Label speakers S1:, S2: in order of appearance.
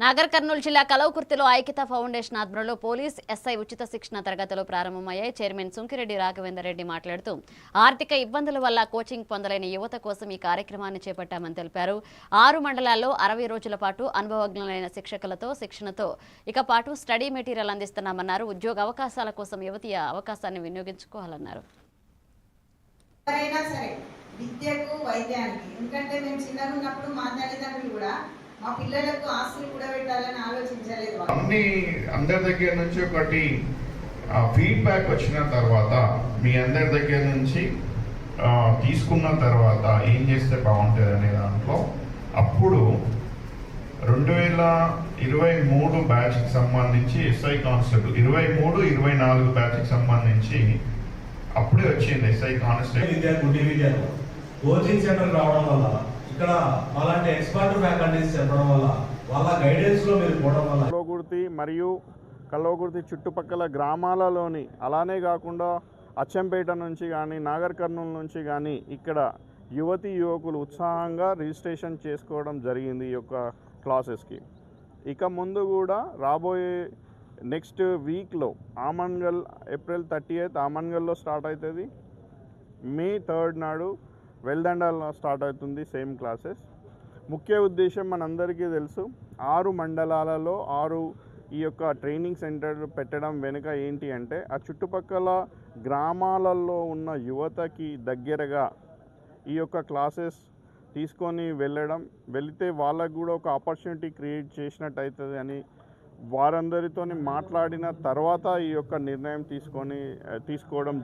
S1: నాగర్ కర్నూలు జిల్లా కలవకుర్తిలో ఐక్యత ఫౌండేషన్ ఆధ్వర్యంలో పోలీస్ ఎస్ఐ ఉచిత శిక్షణ తరగతులు ప్రారంభమయ్యాయి. చైర్మన్ సుంకిరెడ్డి రాఘవేందర్ రెడ్డి మాట్లాడుతూ ఆర్థిక ఇబ్బందుల వల్ల కోచింగ్ పొందలేని యువత కోసం ఈ కార్యక్రమాన్ని చేపట్టామని తెలిపారు. 6 మండలాల్లో 60 రోజుల పాటు అనుభవజ్ఞులైన శిక్షకులతో శిక్షణతో ఇకపాటు స్టడీ మెటీరియల్ అందిస్తున్నామన్నారు. ఉద్యోగ అవకాశాల కోసం యువతి అవకాశాన్ని వినియోగించుకోవాలన్నారు.
S2: విద్యకు వైద్యానికి ఎందుకంటే మేము చిన్నగా ఉన్నప్పుడు మా తల్లిదండ్రులు కూడా మా పిల్లలకు ఆస్తులు కూడా పెట్టాలని ఆలోచించలేదు.
S3: అందరి దగ్గర నుంచి ఒకటి ఫీడ్బ్యాక్ వచ్చిన తర్వాత మీ అందరి దగ్గర నుంచి తీసుకున్న తర్వాత ఏం చేస్తే బాగుంటుంది అనే దాంట్లో అప్పుడు 2023 బ్యాచ్కి సంబంధించి ఎస్ఐ కానిస్టేబుల్ 23-24 బ్యాచ్కి సంబంధించి అప్పుడే వచ్చింది ఎస్ఐ కానిస్టేబుల్.
S4: కోచింగ్ సెంటర్ రావడం వల్ల ఇక్కడ అలాంటి ఎక్స్పర్ట్ ఫ్యాకల్టీస్ చెప్పడం వల్ల వాళ్ళ గైడెన్స్ లో మీరు పోవడం వల్ల
S5: కల్వకుర్తి మరియు కల్వకుర్తి చుట్టుపక్కల గ్రామాలలోని అలానే కాకుండా అచ్చంపేట నుంచి కానీ నాగర్ కర్నూలు నుంచి కానీ ఇక్కడ యువతి యువకులు ఉత్సాహంగా రిజిస్ట్రేషన్ చేసుకోవడం జరిగింది ఈ యొక్క క్లాసెస్కి. ఇక ముందు కూడా రాబోయే నెక్స్ట్ వీక్లో ఆమన్గల్ April 30th ఆమన్గల్లో స్టార్ట్ అవుతుంది. May 3rd నాడు వెల్దండాలో స్టార్ట్ అవుతుంది సేమ్ క్లాసెస్. ముఖ్య ఉద్దేశం మనందరికీ తెలుసు, 6 మండలాలలో 6 ఈ యొక్క ట్రైనింగ్ సెంటర్ పెట్టడం వెనుక ఏంటి అంటే ఆ చుట్టుపక్కల గ్రామాలలో ఉన్న యువతకి దగ్గరగా ఈ యొక్క క్లాసెస్ తీసుకొని వెళితే వాళ్ళకు కూడా ఒక ఆపర్చునిటీ క్రియేట్ చేసినట్టు అవుతుంది అని వారందరితో మాట్లాడిన తర్వాత ఈ యొక్క నిర్ణయం తీసుకోవడం